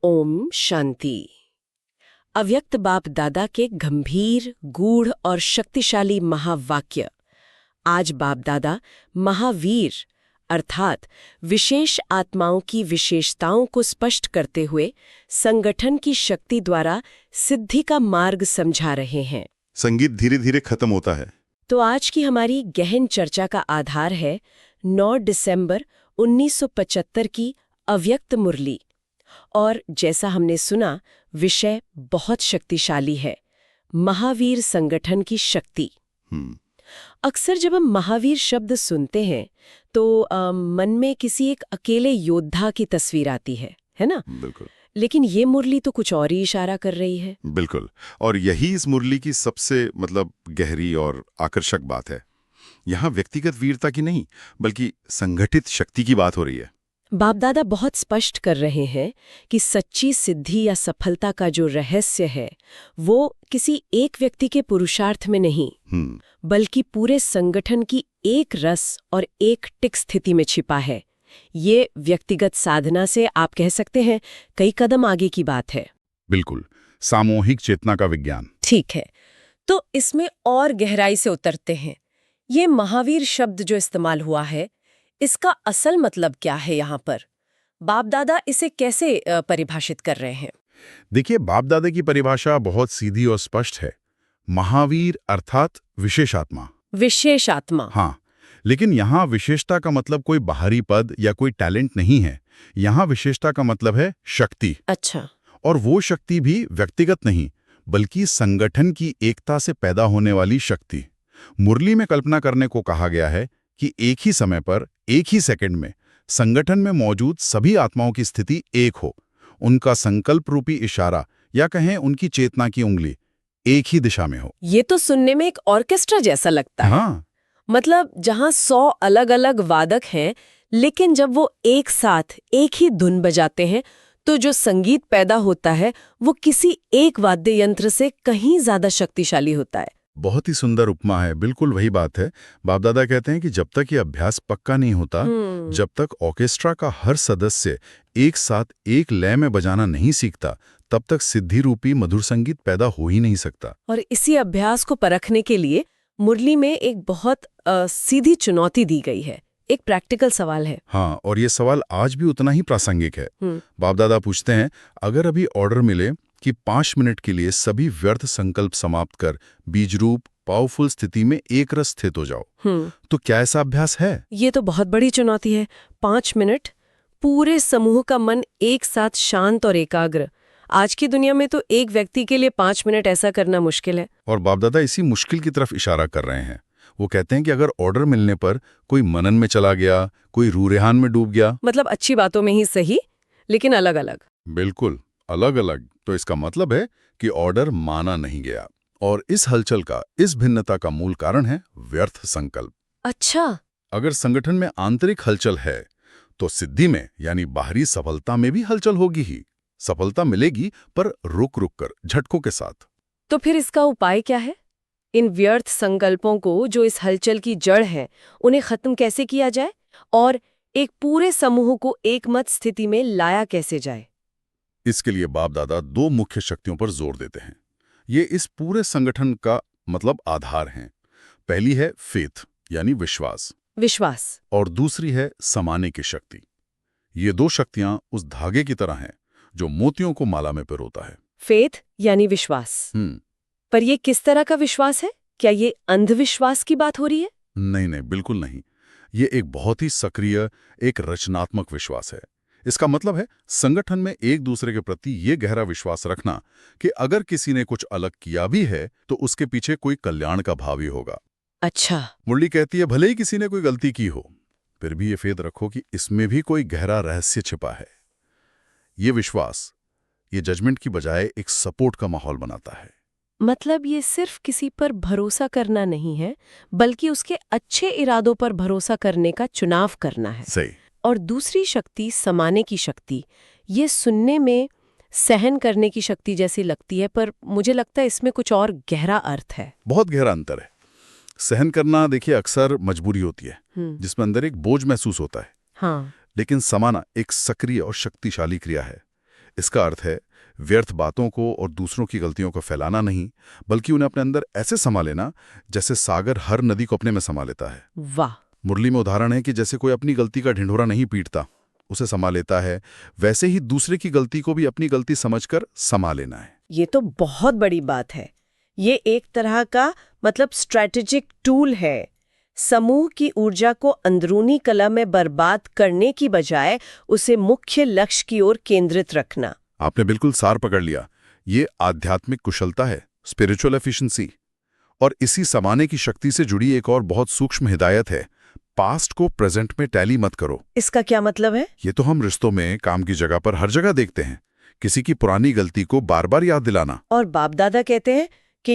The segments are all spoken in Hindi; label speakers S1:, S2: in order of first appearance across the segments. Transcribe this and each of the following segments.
S1: ओम शांति। अव्यक्त बाप दादा के गंभीर, गूढ़ और शक्तिशाली महावाक्य। आज बाप दादा महावीर अर्थात विशेष आत्माओं की विशेषताओं को स्पष्ट करते हुए संगठन की शक्ति द्वारा सिद्धि का मार्ग समझा रहे हैं।
S2: संगीत धीरे धीरे खत्म होता है।
S1: तो आज की हमारी गहन चर्चा का आधार है 9 दिसंबर 1975 की अव्यक्त मुरली। और जैसा हमने सुना, विषय बहुत शक्तिशाली है, महावीर संगठन की शक्ति। अक्सर जब हम महावीर शब्द सुनते हैं तो मन में किसी एक अकेले योद्धा की तस्वीर आती है ना?
S2: बिल्कुल।
S1: लेकिन ये मुरली तो कुछ और ही इशारा कर रही है।
S2: बिल्कुल, और यही इस मुरली की सबसे गहरी और आकर्षक बात है। यहाँ व्यक्तिगत वीरता की नहीं, बल्कि संगठित शक्ति की बात हो रही है।
S1: बाप दादा बहुत स्पष्ट कर रहे हैं कि सच्ची सिद्धि या सफलता का जो रहस्य है वो किसी एक व्यक्ति के पुरुषार्थ में नहीं, बल्कि पूरे संगठन की एक रस और एक टिक स्थिति में छिपा है। ये व्यक्तिगत साधना से आप कह सकते हैं कई कदम आगे की बात है।
S2: बिल्कुल, सामूहिक चेतना का विज्ञान।
S1: ठीक है, तो इसमें और गहराई से उतरते हैं। ये महावीर शब्द जो इस्तेमाल हुआ है, इसका असल मतलब क्या है यहाँ पर? बाप दादा इसे कैसे परिभाषित कर रहे हैं?
S2: देखिए, बाप दादा की परिभाषा बहुत सीधी और स्पष्ट है। महावीर अर्थात विशेष आत्मा।
S1: विशेष आत्मा।
S2: हाँ, लेकिन यहाँ विशेषता का मतलब कोई बाहरी पद या कोई टैलेंट नहीं है। यहाँ विशेषता का मतलब है शक्ति।
S1: अच्छा।
S2: और वो शक्ति भी व्यक्तिगत नहीं, बल्कि संगठन की एकता से पैदा होने वाली शक्ति। मुरली में कल्पना करने को कहा गया है कि एक ही समय पर, एक ही सेकंड में संगठन में मौजूद सभी आत्माओं की स्थिति एक हो, उनका संकल्प रूपी इशारा या कहें उनकी चेतना की उंगली एक ही दिशा में हो।
S1: ये तो सुनने में एक ऑर्केस्ट्रा जैसा लगता है।
S2: हाँ,
S1: मतलब जहां 100 अलग-अलग वादक हैं, लेकिन जब वो एक साथ एक ही धुन बजाते हैं तो जो संगीत पैदा होता है वो किसी एक वाद्य यंत्र से कहीं ज्यादा शक्तिशाली होता है।
S2: बहुत ही सुंदर उपमा है। बिल्कुल वही बात है। बाप दादा कहते हैं कि जब तक ये अभ्यास पक्का नहीं होता, जब तक ऑर्केस्ट्रा का हर सदस्य एक साथ एक लय में बजाना नहीं सीखता, तब तक सिद्धि रूपी मधुर संगीत पैदा हो ही नहीं सकता।
S1: और इसी अभ्यास को परखने के लिए मुरली में एक बहुत सीधी चुनौती दी गई है। एक प्रैक्टिकल सवाल है।
S2: हाँ, और ये सवाल आज भी उतना ही प्रासंगिक है। बाप दादा पूछते हैं, अगर अभी ऑर्डर मिले कि 5 मिनट के लिए सभी व्यर्थ संकल्प समाप्त कर बीज रूप पावरफुल स्थिति में एक रस स्थित हो जाओ, तो क्या ऐसा अभ्यास है?
S1: ये तो बहुत बड़ी चुनौती है। 5 मिनट, पूरे समूह का मन एक साथ शांत और एकाग्र। आज की दुनिया में तो एक व्यक्ति के लिए 5 मिनट ऐसा करना मुश्किल है।
S2: और बाप दादा इसी मुश्किल की तरफ इशारा कर रहे हैं। वो कहते हैं कि अगर ऑर्डर मिलने पर कोई मनन में चला गया, कोई रूरेहान में डूब गया,
S1: मतलब अच्छी बातों में ही सही, लेकिन अलग अलग।
S2: बिल्कुल अलग अलग, तो इसका मतलब है कि ऑर्डर माना नहीं गया। और इस हलचल का, इस भिन्नता का मूल कारण है व्यर्थ संकल्प।
S1: अच्छा।
S2: अगर संगठन में आंतरिक हलचल है तो सिद्धि में यानी बाहरी सफलता में भी हलचल होगी ही। सफलता मिलेगी, पर रुक रुक कर, झटकों के साथ।
S1: तो फिर इसका उपाय क्या है? इन व्यर्थ संकल्पों को जो इस हलचल की जड़ है, उन्हें खत्म कैसे किया जाए और एक पूरे समूह को एकमत स्थिति में लाया कैसे जाए?
S2: इसके लिए बाप दादा 2 मुख्य शक्तियों पर जोर देते हैं। ये इस पूरे संगठन का आधार हैं। पहली है फेथ यानी विश्वास, और दूसरी है समाने की शक्ति। ये 2 शक्तियां उस धागे की तरह हैं जो मोतियों को माला में पिरोता है।
S1: फेथ यानी विश्वास। पर ये किस तरह का विश्वास है? क्या ये अंधविश्वास की बात हो रही है?
S2: नहीं नहीं, बिल्कुल नहीं। ये एक बहुत ही सक्रिय, एक रचनात्मक विश्वास है। इसका मतलब है संगठन में एक दूसरे के प्रति ये गहरा विश्वास रखना कि अगर किसी ने कुछ अलग किया भी है तो उसके पीछे कोई कल्याण का भाव ही होगा।
S1: अच्छा।
S2: मुरली कहती है, भले ही किसी ने कोई गलती की हो, फिर भी ये फेथ रखो कि इसमें भी कोई गहरा रहस्य छिपा है। ये विश्वास, ये जजमेंट की बजाय एक सपोर्ट का माहौल बनाता है।
S1: मतलब ये सिर्फ किसी पर भरोसा करना नहीं है, बल्कि उसके अच्छे इरादों पर भरोसा करने का चुनाव करना है।
S2: सही।
S1: और दूसरी शक्ति, समाने की शक्ति, ये सुनने में सहन करने की शक्ति जैसी लगती है, पर मुझे लगता है इसमें कुछ और गहरा अर्थ है।
S2: बहुत गहरा अंतर है। सहन करना, देखिए, अक्सर मजबूरी होती है जिसमें अंदर एक बोझ महसूस होता है।
S1: हाँ।
S2: लेकिन समाना एक सक्रिय और शक्तिशाली क्रिया है। इसका अर्थ है व्यर्थ बातों को और दूसरों की गलतियों को फैलाना नहीं, बल्कि उन्हें अपने अंदर ऐसे समा लेना जैसे सागर हर नदी को अपने में समा लेता है।
S1: वाह।
S2: मुरली में उदाहरण है कि जैसे कोई अपनी गलती का ढिंढोरा नहीं पीटता, उसे समा लेता है, वैसे ही दूसरे की गलती को भी अपनी गलती समझकर समा लेना है।
S1: ये तो बहुत बड़ी बात है। ये एक तरह का स्ट्रैटेजिक टूल है। समूह की ऊर्जा को अंदरूनी कलह में बर्बाद करने की बजाय उसे मुख्य लक्ष्य की ओर केंद्रित रखना।
S2: आपने बिल्कुल सार पकड़ लिया। ये आध्यात्मिक कुशलता है, स्पिरिचुअल एफिशिएंसी। और इसी समाने की शक्ति से जुड़ी एक और बहुत सूक्ष्म हिदायत है, पास्ट को प्रेजेंट में टैली मत करो।
S1: इसका क्या मतलब है?
S2: ये तो हम रिश्तों में, काम की जगह पर हर जगह देखते हैं, किसी की पुरानी गलती को बार बार याद दिलाना।
S1: और बाप दादा कहते हैं कि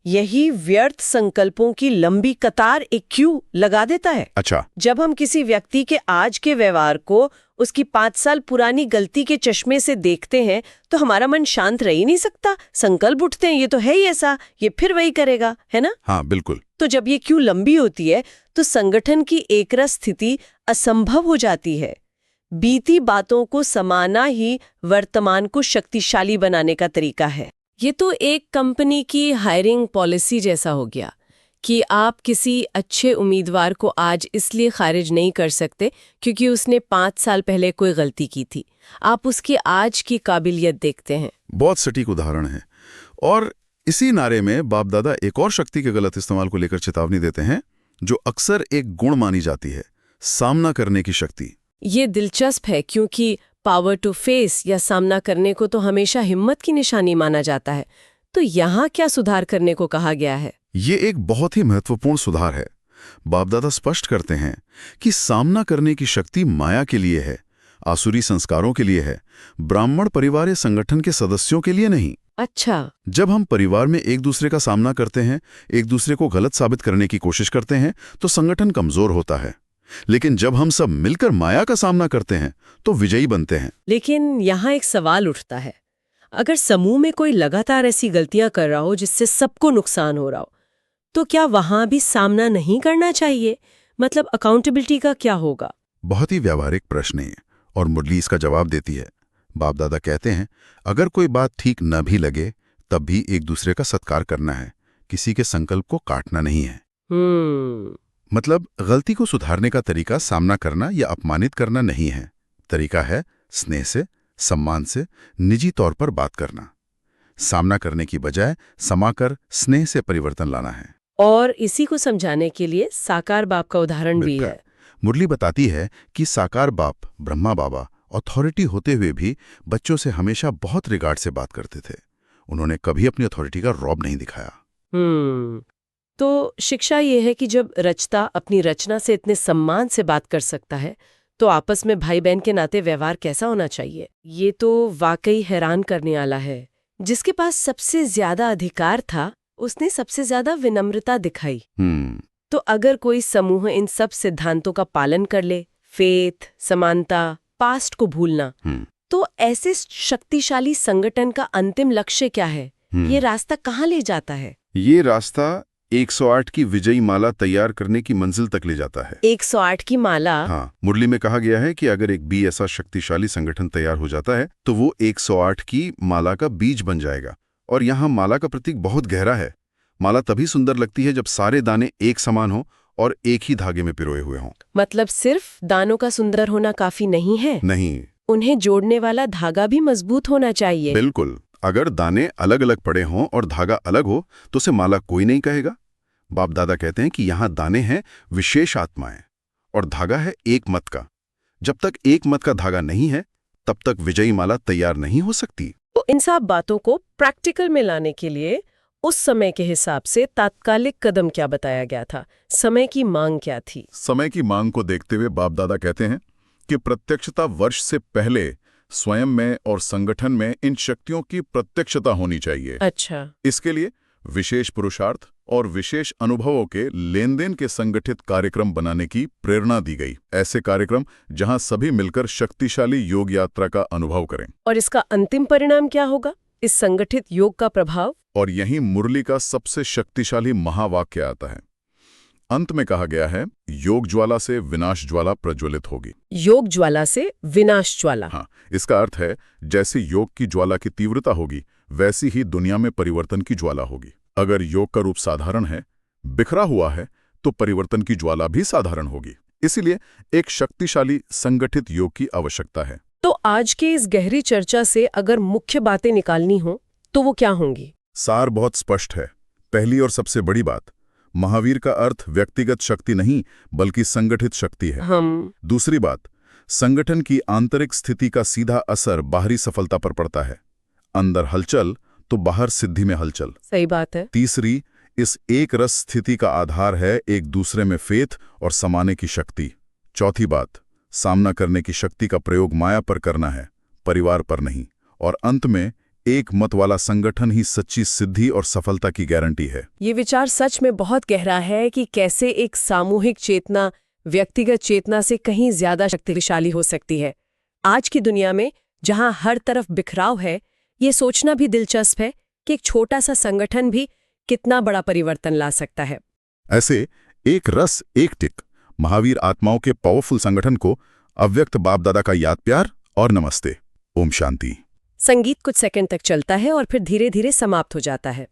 S1: यही व्यर्थ संकल्पों की लंबी कतार एक क्यू लगा देता है।
S2: अच्छा।
S1: जब हम किसी व्यक्ति के आज के व्यवहार को उसकी 5 साल पुरानी गलती के चश्मे से देखते हैं तो हमारा मन शांत रह ही नहीं सकता। संकल्प उठते हैं, ये तो है ही ऐसा, ये फिर वही करेगा, है ना?
S2: हाँ, बिल्कुल।
S1: तो जब ये क्यू लंबी होती है तो संगठन की एकरस स्थिति असंभव हो जाती है। बीती बातों को समाना ही वर्तमान को शक्तिशाली बनाने का तरीका है। ये तो एक कंपनी की हायरिंग पॉलिसी जैसा हो गया कि आप किसी अच्छे उम्मीदवार को आज इसलिए खारिज नहीं कर सकते क्योंकि उसने 5 साल पहले कोई गलती की थी। आप उसकी आज की काबिलियत देखते हैं।
S2: बहुत सटीक उदाहरण है। और इसी नारे में बाप दादा एक और शक्ति के गलत इस्तेमाल को लेकर चेतावनी देते हैं, जो अक्सर एक गुण मानी जाती है, सामना करने की शक्ति।
S1: ये दिलचस्प है क्योंकि पावर टू फेस या सामना करने को तो हमेशा हिम्मत की निशानी माना जाता है। तो यहाँ क्या सुधार करने को कहा गया है?
S2: ये एक बहुत ही महत्वपूर्ण सुधार है। बाप दादा स्पष्ट करते हैं कि सामना करने की शक्ति माया के लिए है, आसुरी संस्कारों के लिए है, ब्राह्मण परिवार या संगठन के सदस्यों के लिए नहीं।
S1: अच्छा।
S2: जब हम परिवार में एक दूसरे का सामना करते हैं, एक दूसरे को गलत साबित करने की कोशिश करते हैं, तो संगठन कमजोर होता है। लेकिन जब हम सब मिलकर माया का सामना करते हैं तो विजयी बनते हैं।
S1: लेकिन यहाँ एक सवाल उठता है, अगर समूह में कोई लगातार ऐसी गलतियां कर रहा हो जिससे सबको नुकसान हो रहा हो, तो क्या वहां भी सामना नहीं करना चाहिए? अकाउंटेबिलिटी का क्या होगा?
S2: बहुत ही व्यावहारिक प्रश्न है और मुरली इसका जवाब देती है। बाप दादा कहते हैं, अगर कोई बात ठीक न भी लगे तब भी एक दूसरे का सत्कार करना है, किसी के संकल्प को काटना नहीं है। गलती को सुधारने का तरीका सामना करना या अपमानित करना नहीं है। तरीका है स्नेह से, सम्मान से, निजी तौर पर बात करना। सामना करने की बजाय समाकर स्नेह से परिवर्तन लाना है।
S1: और इसी को समझाने के लिए साकार बाप का उदाहरण भी है।
S2: मुरली बताती है कि साकार बाप, ब्रह्मा बाबा, अथॉरिटी होते हुए भी बच्चों से हमेशा बहुत रिगार्ड से बात करते थे। उन्होंने कभी अपनी अथॉरिटी का रौब नहीं दिखाया।
S1: तो शिक्षा ये है कि जब रचता अपनी रचना से इतने सम्मान से बात कर सकता है तो आपस में भाई बहन के नाते व्यवहार कैसा होना चाहिए? ये तो वाकई हैरान करने वाला है। जिसके पास सबसे ज्यादा अधिकार था उसने सबसे ज्यादा विनम्रता दिखाई। तो अगर कोई समूह इन सब सिद्धांतों का पालन कर ले, फेथ, समानता, पास्ट को भूलना, तो ऐसे शक्तिशाली संगठन का अंतिम लक्ष्य क्या है? ये रास्ता कहाँ ले जाता है?
S2: ये रास्ता 108 की विजयी माला तैयार करने की मंजिल तक ले जाता है।
S1: 108 की माला?
S2: हाँ, मुरली में कहा गया है कि अगर एक भी ऐसा शक्तिशाली संगठन तैयार हो जाता है तो वो 108 की माला का बीज बन जाएगा। और यहाँ माला का प्रतीक बहुत गहरा है। माला तभी सुंदर लगती है जब सारे दाने एक समान हो और एक ही धागे में पिरोए हुए हों।
S1: सिर्फ दानों का सुंदर होना काफी नहीं है?
S2: नहीं,
S1: उन्हें जोड़ने वाला धागा भी मजबूत होना चाहिए।
S2: बिल्कुल। अगर दाने अलग अलग पड़े हों और धागा अलग हो तो उसे माला कोई नहीं कहेगा। बाप दादा कहते हैं कि यहाँ दाने हैं विशेष आत्माएं और धागा है एक मत का। जब तक एक मत का धागा नहीं है तब तक विजयी माला तैयार नहीं हो सकती।
S1: तो इन सब बातों को प्रैक्टिकल में लाने के लिए उस समय के हिसाब से तात्कालिक कदम क्या बताया गया था? समय की मांग क्या थी?
S2: समय की मांग को देखते हुए बाप दादा कहते हैं कि प्रत्यक्षता वर्ष से पहले स्वयं में और संगठन में इन शक्तियों की प्रत्यक्षता होनी चाहिए।
S1: अच्छा।
S2: इसके लिए विशेष पुरुषार्थ और विशेष अनुभवों के लेन देन के संगठित कार्यक्रम बनाने की प्रेरणा दी गई। ऐसे कार्यक्रम जहां सभी मिलकर शक्तिशाली योग यात्रा का अनुभव करें।
S1: और इसका अंतिम परिणाम क्या होगा? इस संगठित योग का प्रभाव?
S2: और यहीं मुरली का सबसे शक्तिशाली महावाक्य आता है, अंत में कहा गया है, योग ज्वाला से विनाश ज्वाला प्रज्वलित होगी।
S1: योग ज्वाला से विनाश ज्वाला।
S2: हाँ, इसका अर्थ है जैसे योग की ज्वाला की तीव्रता होगी, वैसी ही दुनिया में परिवर्तन की ज्वाला होगी। अगर योग का रूप साधारण है, बिखरा हुआ है, तो परिवर्तन की ज्वाला भी साधारण होगी। इसीलिए एक शक्तिशाली संगठित योग की आवश्यकता है।
S1: तो आज के इस गहरी चर्चा से अगर मुख्य बातें निकालनी हो तो वो क्या होंगी?
S2: सार बहुत स्पष्ट है। पहली और सबसे बड़ी बात, महावीर का अर्थ व्यक्तिगत शक्ति नहीं बल्कि संगठित शक्ति है। दूसरी बात, संगठन की आंतरिक स्थिति का सीधा असर बाहरी सफलता पर पड़ता है। अंदर हलचल तो बाहर सिद्धि में हलचल।
S1: सही बात है।
S2: तीसरी, इस एक रस स्थिति का आधार है एक दूसरे में फेथ और समाने की शक्ति। चौथी बात, सामना करने की शक्ति का प्रयोग माया पर करना है, परिवार पर नहीं। और अंत में, एक मत वाला संगठन ही सच्ची सिद्धि और सफलता की गारंटी है।
S1: ये विचार सच में बहुत गहरा है कि कैसे एक सामूहिक चेतना व्यक्तिगत चेतना से कहीं ज्यादा शक्तिशाली हो सकती है। आज की दुनिया में जहां हर तरफ बिखराव है, ये सोचना भी दिलचस्प है कि एक छोटा सा संगठन भी कितना बड़ा परिवर्तन ला सकता है।
S2: ऐसे एक रस एक टिक महावीर आत्माओं के पावरफुल संगठन को अव्यक्त बाप दादा का याद प्यार और नमस्ते। ओम शांति।
S1: संगीत कुछ सेकंड तक चलता है और फिर धीरे धीरे समाप्त हो जाता है।